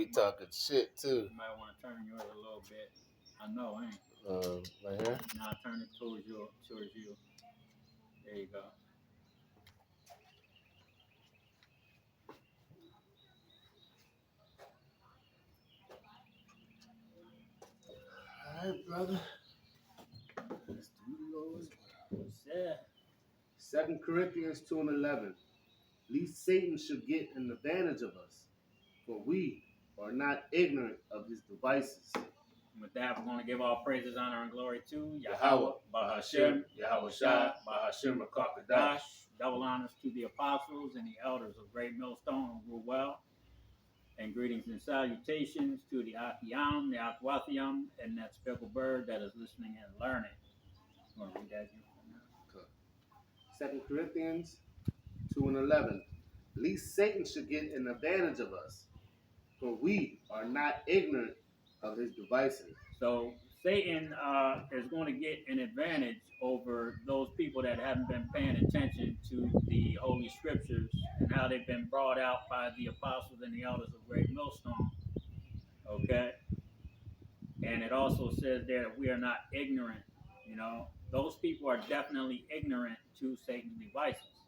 be talking shit too. You might want to turn yours a little bit. I know, ain't it? Right here. Now turn it towards you. There you go. All right, brother. Let's do the Lord's will. Yeah. 2 Corinthians 2:11. Lest Satan should get an advantage of us, for we are not ignorant of his devices. With that, we're going to give all praises, honor, and glory to Yahweh, Bahashem, Yahweh Shai, Bahashem Rakakadash. Double honors to the apostles and the elders of Great Millstone who rule well. And greetings and salutations to the Akiyam, the Akwathiam, and that speckled bird that is listening and learning. You want to read that again? 2 Corinthians 2:11. Lest Satan should get an advantage of us, for we are not ignorant of his devices. So Satan is going to get an advantage over those people that haven't been paying attention to the Holy Scriptures and how they've been brought out by the apostles and the elders of Great Millstone. Okay? And it also says there that we are not ignorant. You know, those people are definitely ignorant to Satan's devices.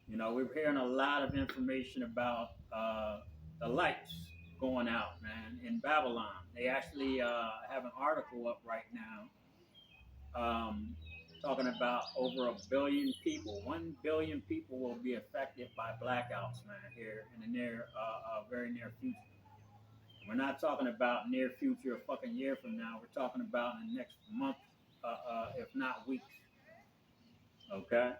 You know, we're hearing a lot of information about the lights going out, man, in Babylon. They actually have an article up right now talking about over 1 billion people. 1 billion people will be affected by blackouts, man, here in the very near future. We're not talking about near future, a fucking year from now. We're talking about in the next month, if not weeks. Okay?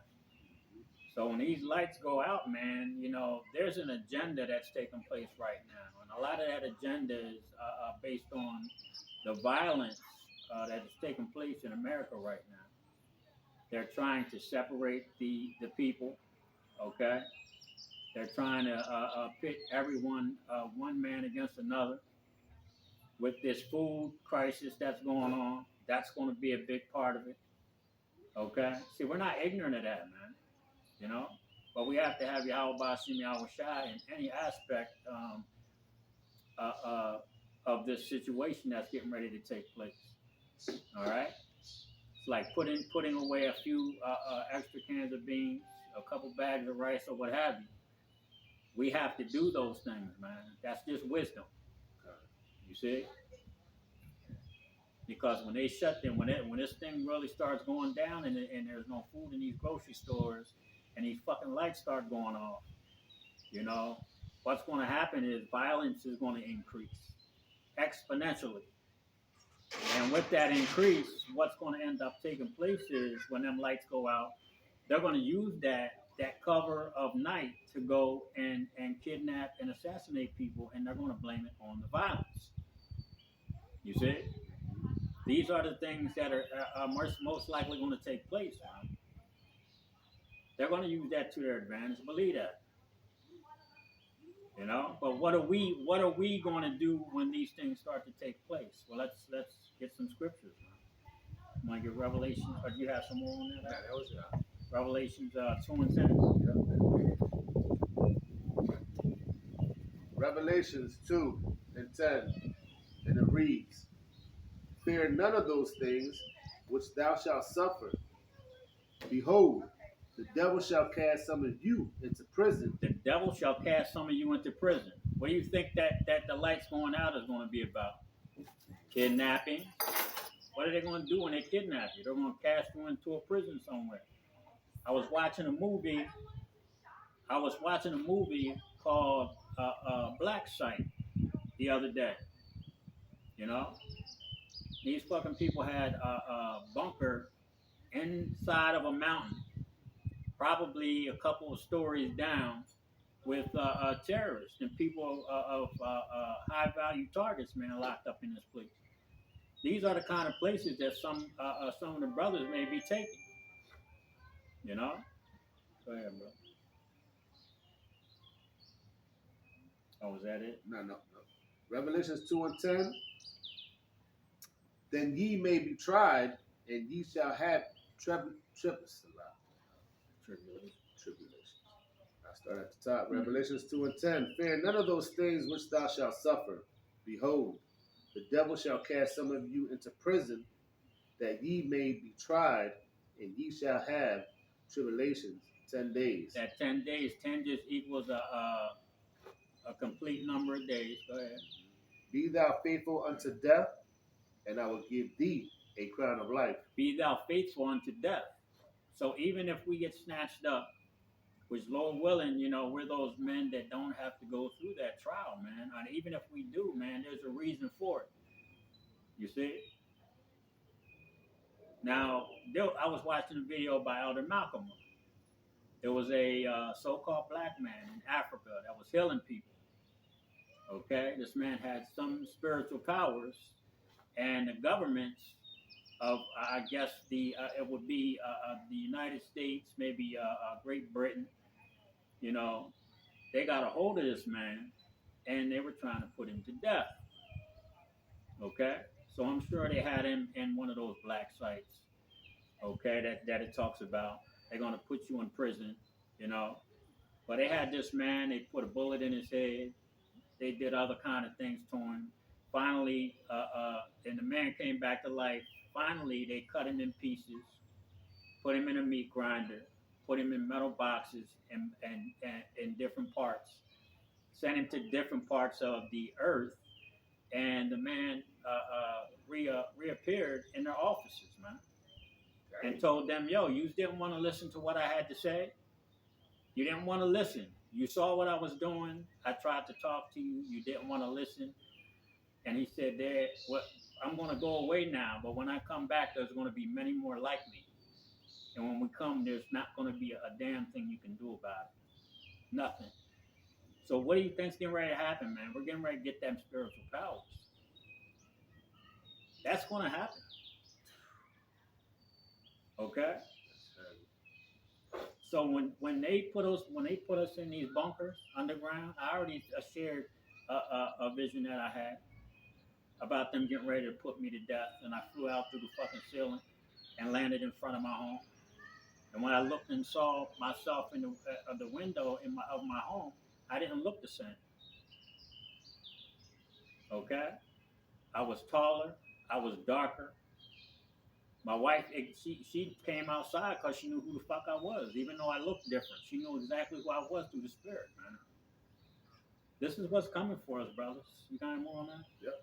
So when these lights go out, man, you know, there's an agenda that's taking place right now. And a lot of that agenda is based on the violence that is taking place in America right now. They're trying to separate the people, okay? They're trying to pit everyone, one man against another. With this food crisis that's going on, that's going to be a big part of it, okay? See, we're not ignorant of that, man, you know? But we have to have Yahweh Bashim Yahweh Shai in any aspect of this situation that's getting ready to take place. All right? It's like putting away a few extra cans of beans, a couple bags of rice, or what have you. We have to do those things, man. That's just wisdom. You see? Because when they shut them, when this thing really starts going down and there's no food in these grocery stores and these fucking lights start going off, you know, what's going to happen is violence is going to increase exponentially. And with that increase, what's going to end up taking place is when them lights go out, they're going to use that cover of night to go and kidnap and assassinate people, and they're going to blame it on the violence. You see? These are the things that are most likely going to take place. Man. They're going to use that to their advantage. Believe that. You know, but what are we going to do when these things start to take place? Well, let's get some scriptures. You want to get Revelation, or do you have some more on that? Yeah, that was Revelations 2:10. Revelations 2:10, and it reads, "Fear none of those things which thou shalt suffer. Behold, the devil shall cast some of you into prison." The devil shall cast some of you into prison. What do you think that the lights going out is going to be about? Kidnapping. What are they going to do when they kidnap you? They're going to cast you into a prison somewhere. I was watching a movie called Black Site the other day. You know, these fucking people had a bunker inside of a mountain, probably a couple of stories down, with terrorists and people of high value targets, man, locked up in this place. These are the kind of places that some of the brothers may be taking. You know? Go ahead, bro. Oh, was that it? No. Revelations 2:10. Then ye may be tried, and ye shall have tribulation. Tribulation. That's Start at the top. Revelations 2 and 10. Fear none of those things which thou shalt suffer. Behold, the devil shall cast some of you into prison, that ye may be tried, and ye shall have tribulations 10 days. That 10 days, 10 just equals a complete number of days. Go ahead. Be thou faithful unto death, and I will give thee a crown of life. Be thou faithful unto death. So even if we get snatched up, which Lord willing, you know, we're those men that don't have to go through that trial, man. And even if we do, man, there's a reason for it. You see? Now, I was watching a video by Elder Malcolm. There was a so-called black man in Africa that was healing people. Okay? This man had some spiritual powers, and the governments of, I guess, it would be the United States, maybe Great Britain, you know, they got a hold of this man, and they were trying to put him to death. Okay? So I'm sure they had him in one of those black sites, okay, that it talks about. They're going to put you in prison, you know. But they had this man, they put a bullet in his head. They did other kind of things to him. Finally, and the man came back to life. Finally, they cut him in pieces, put him in a meat grinder, put him in metal boxes and in different parts, sent him to different parts of the earth, and the man reappeared in their offices, man, and told them, yo, you didn't want to listen to what I had to say. You didn't want to listen. You saw what I was doing. I tried to talk to you. You didn't want to listen. And he said, I'm going to go away now, but when I come back, there's going to be many more like me. And when we come, there's not going to be a damn thing you can do about it. Nothing. So what do you think's getting ready to happen, man? We're getting ready to get them spiritual powers. That's going to happen. Okay? So when they put us in these bunkers underground, I already shared a vision that I had about them getting ready to put me to death, and I flew out through the fucking ceiling and landed in front of my home. And when I looked and saw myself in the window of my home, I didn't look the same. Okay? I was taller. I was darker. My wife, she came outside because she knew who the fuck I was, even though I looked different. She knew exactly who I was through the spirit, man. This is what's coming for us, brothers. You got any more on that? Yep.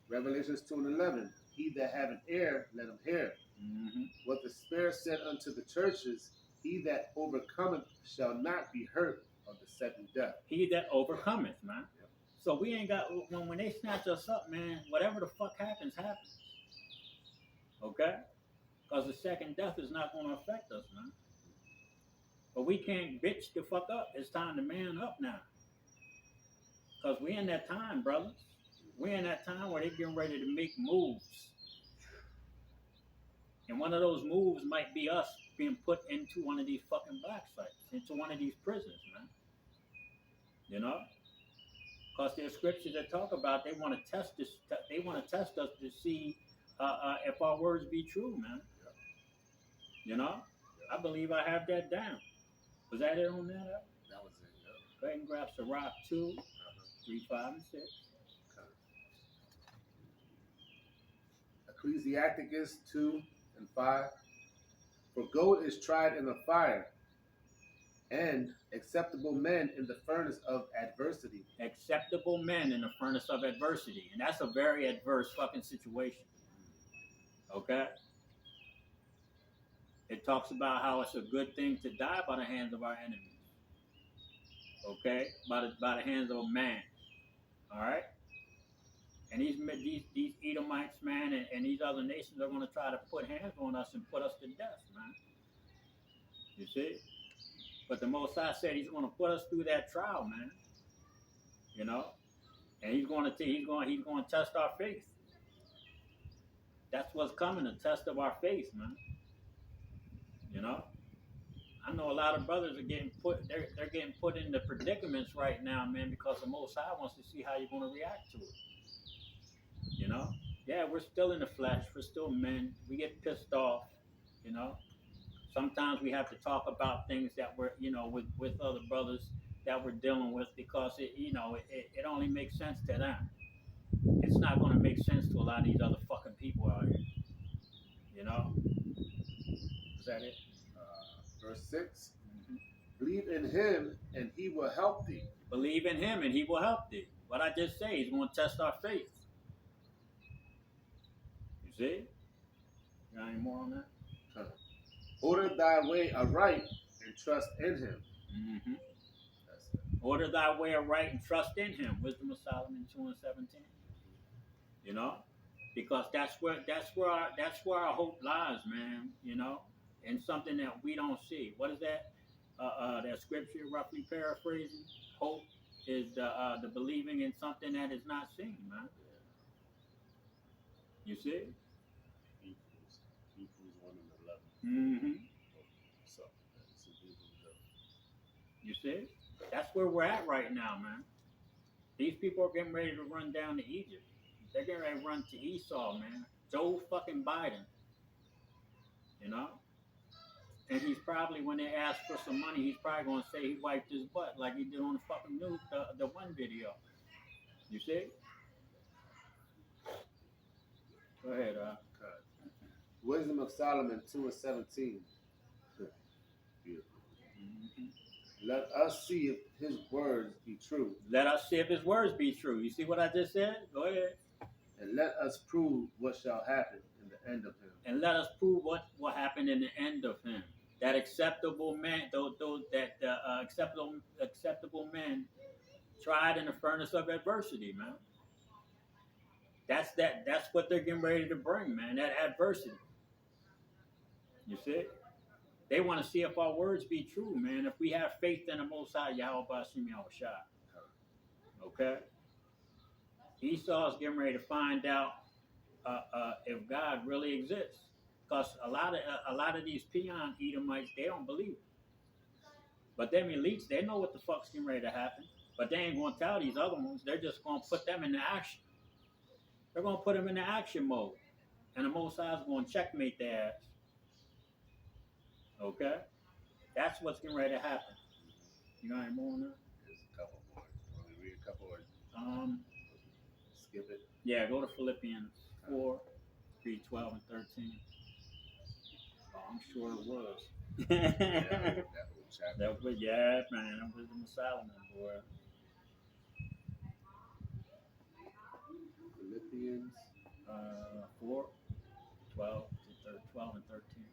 Revelations 2 and 11. He that hath an ear, let him hear. Mm-hmm. What the Spirit said unto the churches, he that overcometh shall not be hurt of the second death. He that overcometh, man. Yep. So we ain't got, when they snatch us up, man, whatever the fuck happens, happens. Okay? Because the second death is not going to affect us, man. But we can't bitch the fuck up. It's time to man up now. Because we in that time, brothers. We're in that time where they're getting ready to make moves. And one of those moves might be us being put into one of these fucking black sites, into one of these prisons, man. You know? Because there's scriptures that talk about they want to test this. They want to test us to see if our words be true, man. Yep. You know? Yep. I believe I have that down. Was that it on that? That was it, yeah. Go ahead and grab Sirach 2, 3, 5, and 6. Ecclesiasticus 2 and 5. For gold is tried in the fire, and acceptable men in the furnace of adversity. Acceptable men in the furnace of adversity. And that's a very adverse fucking situation. Okay? It talks about how it's a good thing to die by the hands of our enemies. Okay? By the hands of a man. Alright? And these Edomites, man, and these other nations are going to try to put hands on us and put us to death, man. You see? But the Most High said he's going to put us through that trial, man. You know? And he's going to test our faith. That's what's coming, a test of our faith, man. You know? I know a lot of brothers are getting put, they're getting put into predicaments right now, man, because the Most High wants to see how you're going to react to it. You know? Yeah, we're still in the flesh. We're still men. We get pissed off, you know? Sometimes we have to talk about things that we're, with other brothers that we're dealing with because it only makes sense to them. It's not going to make sense to a lot of these other fucking people out here. You know? Is that it? Verse 6. Mm-hmm. Believe in him and he will help thee. Believe in him and he will help thee. What I just say, he's going to test our faith. You see? You got any more on that? Order thy way aright and trust in him. Mm-hmm. That's it. Order thy way aright and trust in him. Wisdom of Solomon 2:17. You know? Because that's where our hope lies, man. You know? And something that we don't see. What is that? That scripture, roughly paraphrasing. Hope is the believing in something that is not seen, man. You see? Hebrews 1:11. Mm-hmm. So, that's Hebrews. You see? That's where we're at right now, man. These people are getting ready to run down to Egypt. They're getting ready to run to Esau, man. Joe fucking Biden. You know? And he's probably, when they ask for some money, he's probably going to say he wiped his butt like he did on the fucking news, the one video. You see? Go ahead, Wisdom of Solomon 2:17. Beautiful. Mm-hmm. Let us see if his words be true. Let us see if his words be true. You see what I just said? Go ahead. And let us prove what shall happen in the end of him. And let us prove what will happen in the end of him. That acceptable man, acceptable men tried in the furnace of adversity, man. That's what they're getting ready to bring, man. That adversity. You see? They want to see if our words be true, man. If we have faith in the Most High, Yahweh Bashim Yahushua. Okay? Esau's getting ready to find out if God really exists. Because a lot of these peon Edomites, they don't believe it. But them elites, they know what the fuck's getting ready to happen. But they ain't going to tell these other ones. They're just going to put them into action. They're going to put them into action mode. And the Most High is going to checkmate their ass. Okay? That's what's getting ready to happen. You got any more on that? There's a couple more. Want me to read a couple or skip it? Yeah, go to Philippians 4, read 12 and 13. Oh, I'm sure it was. Yeah, that whole chapter. That was, yeah, man. That was the Solomon, boy. Philippians 4, 12 and 13.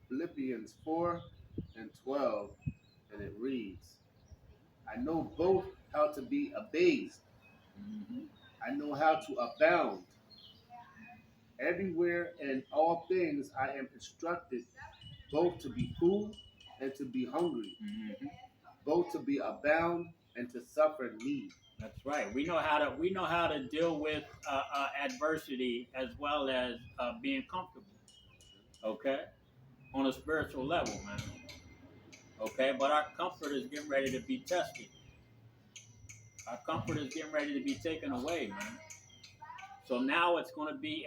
Philippians 4:12, and it reads, I know both how to be abased. Mm-hmm. I know how to abound. Everywhere in all things I am instructed both to be full and to be hungry, Mm-hmm. both to be abound and to suffer need. That's right. We know how to deal with adversity as well as being comfortable. Okay, on a spiritual level, man. Okay, but our comfort is getting ready to be tested. Our comfort is getting ready to be taken away, man. So now it's going to be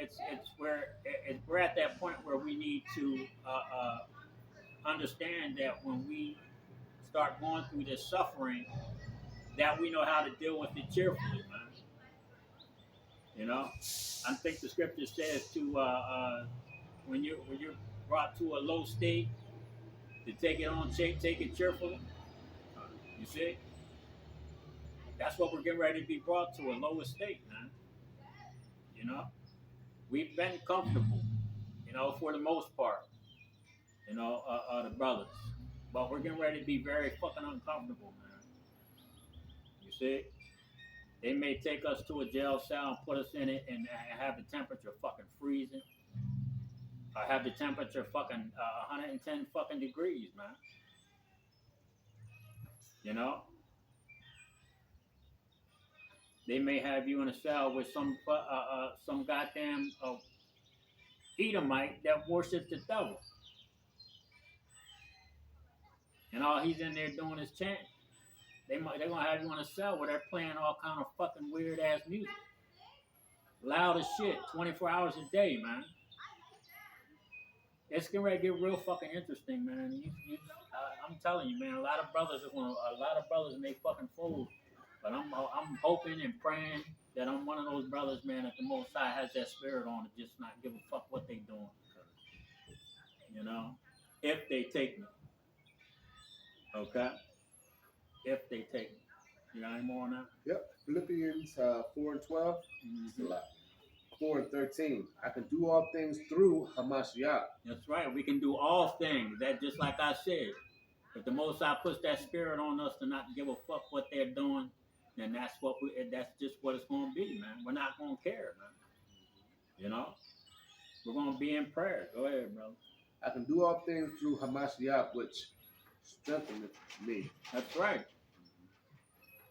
we're at that point where we need to understand that when we start going through this suffering, that we know how to deal with it cheerfully, man. You know, I think the scripture says to when you're brought to a low state, to take it cheerfully. You see, that's what we're getting ready to be brought to, a lower state, man. You know, we've been comfortable, for the most part, the brothers, but we're getting ready to be very fucking uncomfortable, man. You see, they may take us to a jail cell and put us in it and have the temperature fucking freezing. I have the temperature fucking 110 fucking degrees, man. You know? They may have you in a cell with some goddamn Edomite that worships the devil. And all he's in there doing is chanting. They're gonna have you in a cell where they're playing all kind of fucking weird ass music. Loud as shit, 24 hours a day, man. It's getting ready to get real fucking interesting, man. I'm telling you, man. A lot of brothers may fucking fold, but I'm hoping and praying that I'm one of those brothers, man. That the Most High has that spirit on to just not give a fuck what they doing. You know, if they take me, okay. If they take me, you got any more on that? Yep. Philippians 4:12. It's a Mm-hmm. lot. 4:13. I can do all things through Hamashiach. That's right. We can do all things. That just like I said, if the Most High puts that spirit on us to not give a fuck what they're doing, then that's just what it's going to be, man. We're not going to care, man. You know, we're going to be in prayer. Go ahead, brother. I can do all things through Hamashiach, which strengtheneth me. That's right.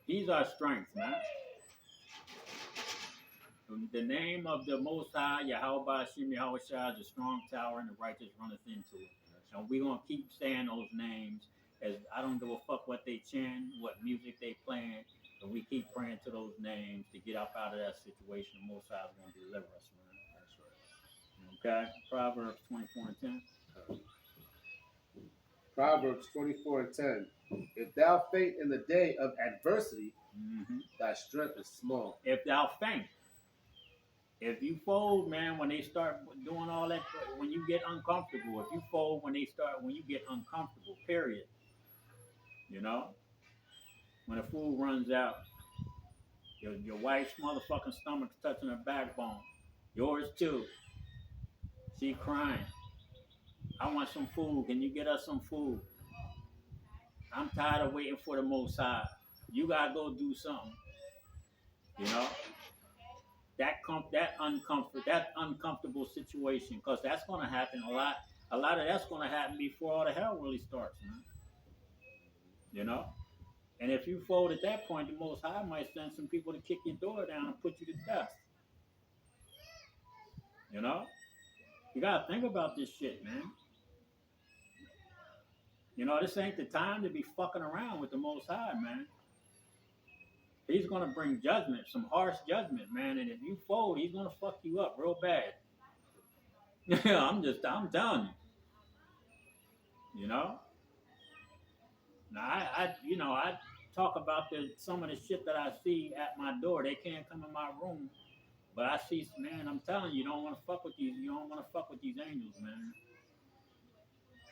He's our strength, man. The name of the Most High, Yahweh Hashem Yahweh Shai, is a strong tower, and the righteous runneth into it. And we're going to keep saying those names, as I don't give a fuck what they chant, what music they playing, but we keep praying to those names to get up out of that situation. The Most High is going to deliver us, man. That's right. Okay? Proverbs 24:10. Proverbs 24:10. If thou faint in the day of adversity, thy strength is small. If thou faint. If you fold, man, when they start doing all that, when you get uncomfortable, if you fold when you get uncomfortable, period. You know? When the food runs out, your wife's motherfucking stomach's touching her backbone. Yours too. She crying. I want some food. Can you get us some food? I'm tired of waiting for the Most High. You gotta go do something. You know? That uncomfortable situation, because that's gonna happen a lot. A lot of that's gonna happen before all the hell really starts, man. You know? And if you fold at that point, the Most High might send some people to kick your door down and put you to death. You know? You gotta think about this shit, man. You know, this ain't the time to be fucking around with the Most High, man. He's gonna bring judgment, some harsh judgment, man. And if you fold, he's gonna fuck you up real bad. Yeah, I'm telling you. You know? Now I talk about some of the shit that I see at my door. They can't come in my room, but I see, man. I'm telling you, you don't want to fuck with these. You don't want to fuck with these angels, man.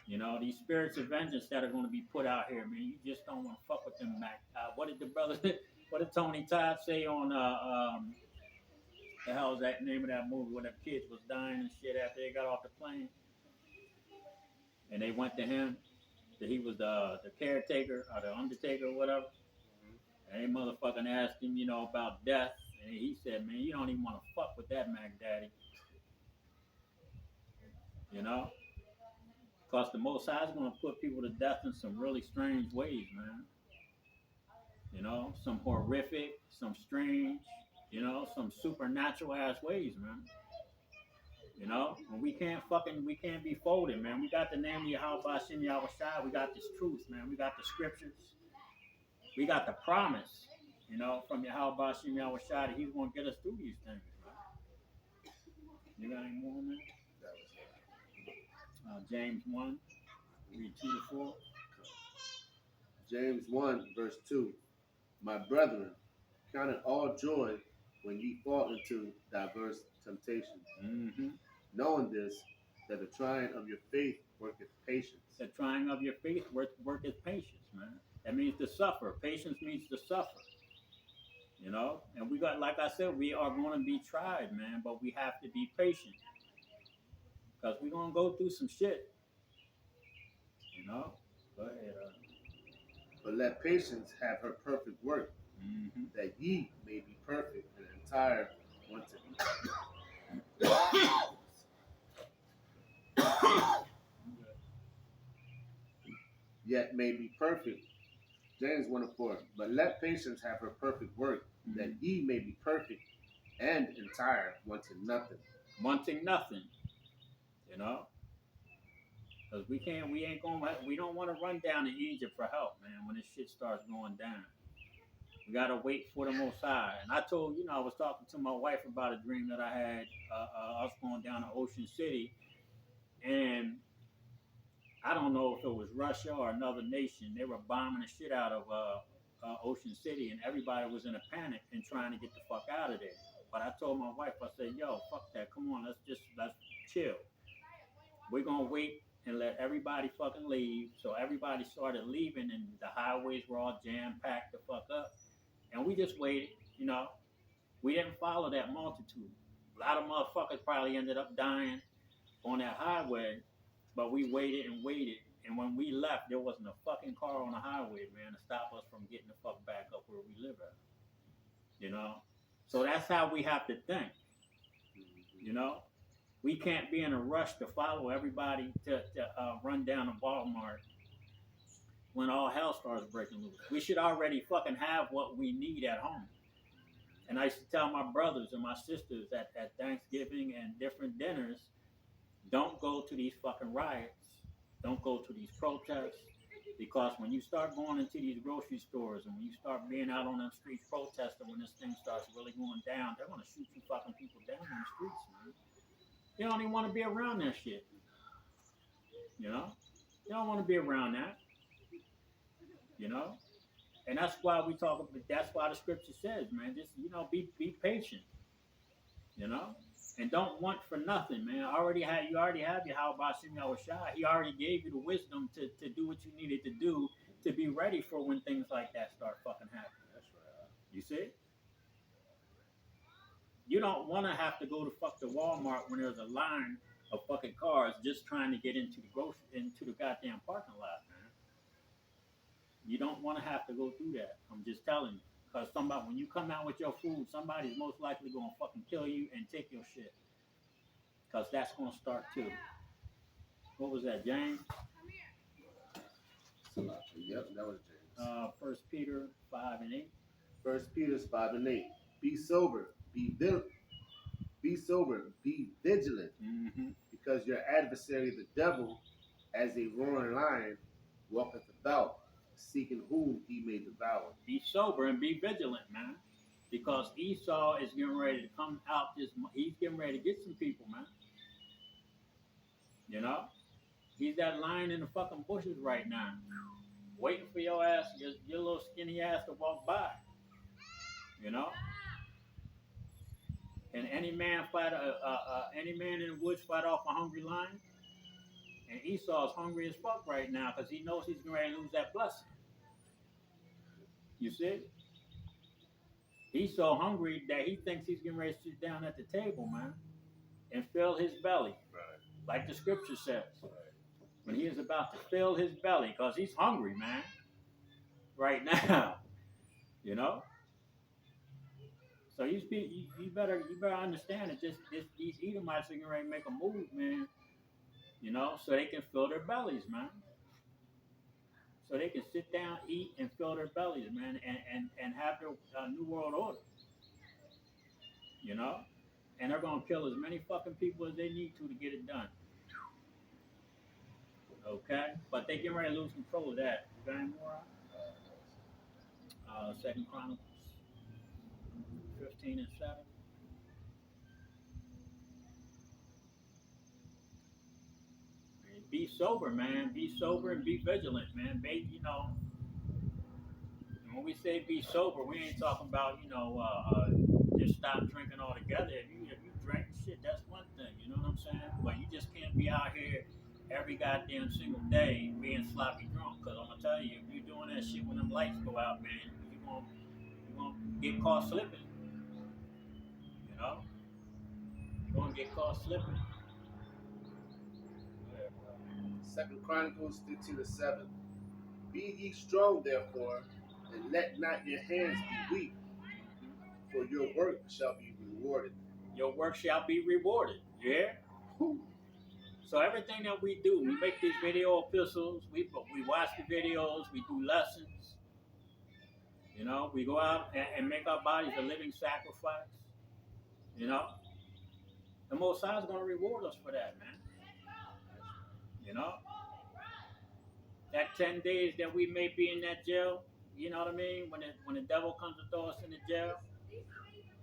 You know, these spirits of vengeance that are going to be put out here, man. You just don't want to fuck with them, Mac. What did the brother? What did Tony Todd say on the hell's that name of that movie where the kids was dying and shit after they got off the plane, and they went to him. He was the caretaker or the undertaker or whatever. And they motherfucking asked him, you know, about death. And he said, man, you don't even want to fuck with that Mac Daddy. You know? Because the Most High is going to put people to death in some really strange ways, man. You know? Some horrific, some strange, you know, some supernatural ass ways, man. You know? And we can't be folded, man. We got the name of Yahweh Hashem Yahweh Shai. We got this truth, man. We got the scriptures. We got the promise, you know, from Yahweh Hashem Yahweh Shai that he's going to get us through these things, man. You got any more on that? James 1, read 2-4. James 1:2. My brethren, count it all joy when ye fall into diverse temptations, knowing this, that the trying of your faith worketh patience. The trying of your faith worketh patience, man. That means to suffer. Patience means to suffer. You know? And we got, like I said, we are going to be tried, man, but we have to be patient. Because we're going to go through some shit. You know? Go ahead. But let patience have her perfect work, that ye may be perfect and entire, wanting yet may be perfect. James 1:4. But let patience have her perfect work, that ye may be perfect and entire, wanting nothing. Wanting nothing. You know? Because we don't want to run down to Egypt for help, man, when this shit starts going down. We got to wait for the Most High. And I told, I was talking to my wife about a dream that I had, us going down to Ocean City. And I don't know if it was Russia or another nation. They were bombing the shit out of Ocean City, and everybody was in a panic and trying to get the fuck out of there. But I told my wife, I said, "Yo, fuck that. Come on, let's chill. We're gonna wait and let everybody fucking leave." So everybody started leaving, and the highways were all jam packed the fuck up, and we just waited. You know, we didn't follow that multitude. A lot of motherfuckers probably ended up dying on that highway, but we waited and waited. And when we left, there wasn't a fucking car on the highway, man, to stop us from getting the fuck back up where we live at. You know? So that's how we have to think. You know? We can't be in a rush to follow everybody to run down a Walmart when all hell starts breaking loose. We should already fucking have what we need at home. And I used to tell my brothers and my sisters at Thanksgiving and different dinners, don't go to these fucking riots. Don't go to these protests. Because when you start going into these grocery stores and when you start being out on the streets protesting, when this thing starts really going down, they're going to shoot you fucking people down in the streets, man. You don't even want to be around that shit. You know? You don't want to be around that. You know? And that's why we talk about, that's why the scripture says, man, just, be patient. You know? And don't want for nothing, man. You already have your how about Shai. He already gave you the wisdom to do what you needed to do to be ready for when things like that start fucking happening. That's right. You see? You don't want to have to go to fuck the Walmart when there's a line of fucking cars just trying to get into the goddamn parking lot, man. You don't want to have to go through that. I'm just telling you. Because when you come out with your food, somebody's most likely going to fucking kill you and take your shit. Because that's going to start too. What was that, James? Yep, that was James. 1 Peter 5 and 8. 1 Peter 5 and 8. Be sober, be vigilant, because your adversary, the devil, as a roaring lion, walketh about, seeking whom he may devour. Be sober and be vigilant, man. Because Esau is getting ready to come out he's getting ready to get some people, man. You know? He's that lion in the fucking bushes right now, waiting for your ass, your little skinny ass to walk by. You know? And any man in the woods fight off a hungry lion. And Esau's hungry as fuck right now because he knows he's getting ready to lose that blessing. You see? He's so hungry that he thinks he's getting ready to sit down at the table, man, and fill his belly. Right. Like the scripture says. Right. When he is about to fill his belly, because he's hungry, man. Right now. You know? So you better understand that these Edomites are getting ready to make a move, man. You know, so they can fill their bellies, man. So they can sit down, eat, and fill their bellies, man, and have their new world order. You know? And they're going to kill as many fucking people as they need to get it done. Okay? But they get ready to lose control of that. You got any more? 2 Chronicles 15 and 7. Be sober, man. Be sober and be vigilant, man. When we say be sober, we ain't talking about, just stop drinking altogether. If you drink shit, that's one thing, you know what I'm saying? But you just can't be out here every goddamn single day being sloppy drunk. Because I'm going to tell you, if you're doing that shit when them lights go out, man, you're going to get caught slipping. You know? You're going to get caught slipping. 2 Chronicles 15 and 7. Be ye strong, therefore, and let not your hands be weak, for your work shall be rewarded. Your work shall be rewarded. Yeah? So everything that we do, we make these video epistles, we watch the videos, we do lessons. You know, we go out and make our bodies a living sacrifice. You know? The Most High is going to reward us for that, man. You know? That 10 days that we may be in that jail, you know what I mean? When the devil comes to throw us in the jail,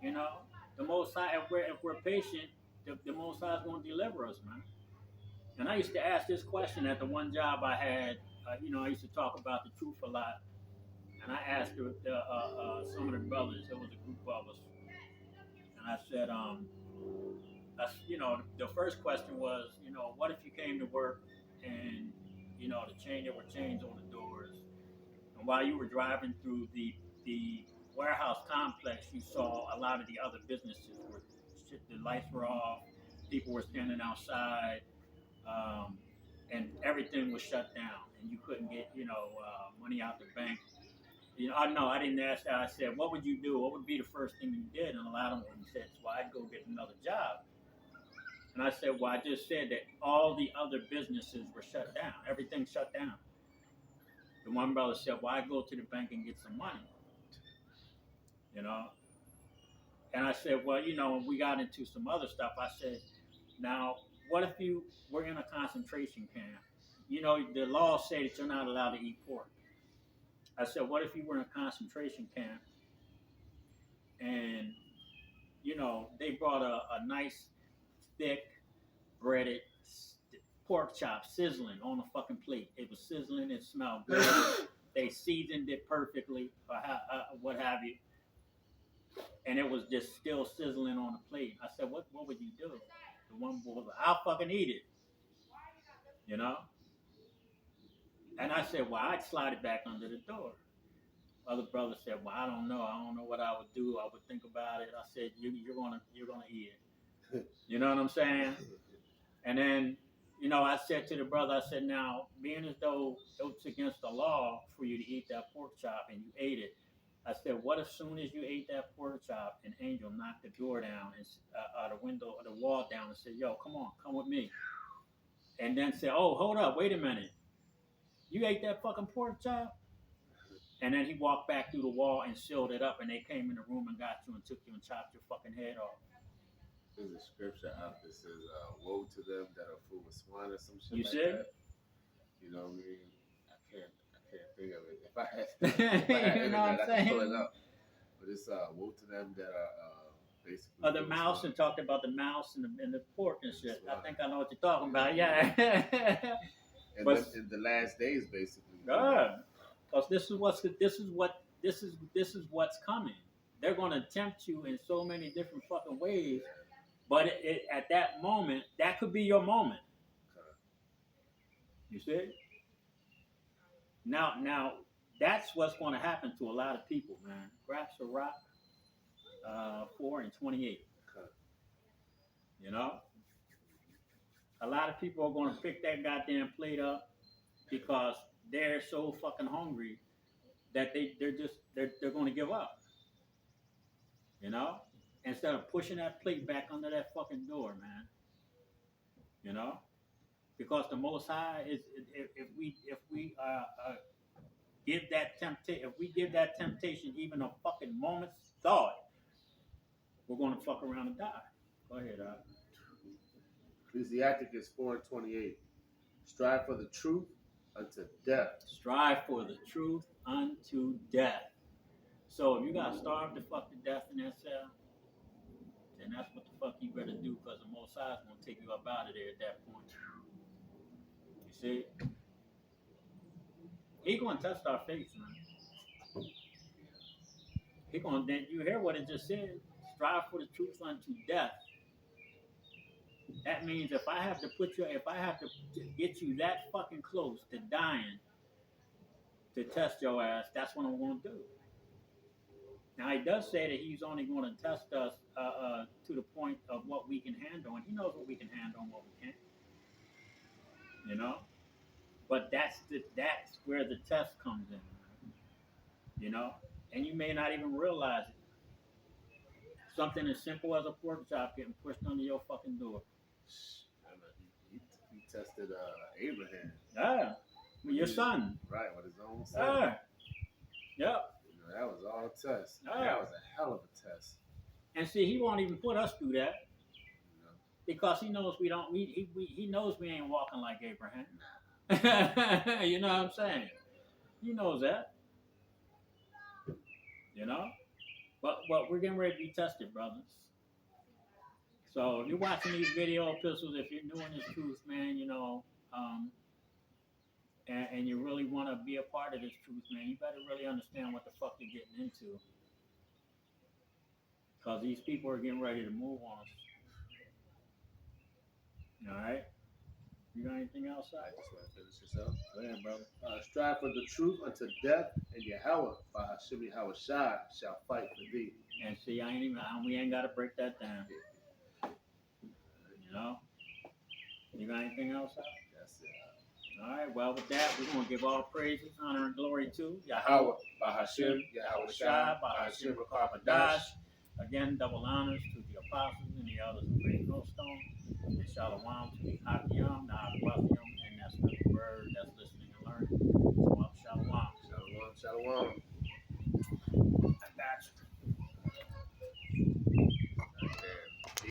you know, the Most High, if we're patient, the Most High is going to deliver us, man. And I used to ask this question at the one job I had. I used to talk about the truth a lot. And I asked some of the brothers, there was a group of us, and I said, the first question was, what if you came to work and, there were chains on the doors, and while you were driving through the warehouse complex, you saw a lot of the other businesses where the lights were off, people were standing outside, and everything was shut down, and you couldn't get, money out the bank. No, I didn't ask that. I said, what would you do? What would be the first thing you did? And a lot of them said, well, I'd go get another job. And I said, well, I just said that all the other businesses were shut down. Everything shut down. The one brother said, well, I'd go to the bank and get some money. And I said, well, when we got into some other stuff, I said, now, what if you were in a concentration camp? The laws say that you're not allowed to eat pork. I said, what if you were in a concentration camp and, they brought a nice, thick, breaded pork chop sizzling on a fucking plate. It was sizzling. It smelled good. They seasoned it perfectly, or what have you. And it was just still sizzling on the plate. I said, what would you do? The one boy was like, I'll fucking eat it. And I said, well, I'd slide it back under the door. Other brother said, well, I don't know. I don't know what I would do. I would think about it. I said, you're gonna eat it. You know what I'm saying? And then, I said to the brother, I said, now, being as though it's against the law for you to eat that pork chop and you ate it, I said, what as soon as you ate that pork chop, an angel knocked the door down and the window or the wall down and said, yo, come with me. And then said, oh, hold up, wait a minute. You ate that fucking pork chop? And then he walked back through the wall and sealed it up, and they came in the room and got you and took you and chopped your fucking head off. There's a scripture out that says, woe to them that are full of swine or some shit you like see? that. You know what I mean? I can't think of it. If I had you know what I'm saying? I could pull it up. But it's woe to them that are basically. The mouse, and talked about the mouse and the pork and shit. I think I know what you're talking about. Yeah. And but, in the last days, basically. Because this is what's coming. They're going to tempt you in so many different fucking ways, but at that moment, that could be your moment. You see? Now, that's what's going to happen to a lot of people, man. Grab Sirach 4:28. A lot of people are going to pick that goddamn plate up because they're so fucking hungry that they're going to give up. Instead of pushing that plate back under that fucking door, man. Because the Most High is, if we give that temptation even a fucking moment's thought, we're going to fuck around and die. Go ahead, Ecclesiasticus 4:28. Strive for the truth unto death. Strive for the truth unto death. So if you got starved to fuck to death in that cell, then that's what the fuck you better do, because the Most High is going to take you up out of there at that point. You see? He going to test our faith, man. He going to, you hear what it just said? Strive for the truth unto death. That means if I have to get you that fucking close to dying to test your ass, that's what I'm going to do. Now, he does say that he's only going to test us to the point of what we can handle, and he knows what we can handle and what we can't. But that's where the test comes in, and you may not even realize it. Something as simple as a pork chop getting pushed under your fucking door. He tested Abraham. Yeah, with your son. Right, with his own son. Yep. That was all a test. That was a hell of a test. And see, he won't even put us through that because he knows we don't. He knows we ain't walking like Abraham. You know what I'm saying? He knows that. But we're getting ready to be tested, brothers. So if you're watching these video epistles, if you're new in this truth, man, you know, and you really want to be a part of this truth, man, you better really understand what the fuck you're getting into. Because these people are getting ready to move on us. All right? You got anything else? I just want to finish this up. Go ahead, brother. Strive for the truth unto death, and Yahweh, by Hashem Yahweh Shai, shall fight for thee. And see, we ain't got to break that down. You know? You got anything else? That's it. All right, well, with that, we're going to give all praises, honor, and glory to Yahweh, by Hashem Yahweh Shai, by Hashem Rakabadash. Again, double honors to the apostles and the elders of Great Millstone. And shalom to the Hakiyam, the Akwasiyam, and that's the word that's listening and learning. So, shalom. Shalom, shalom.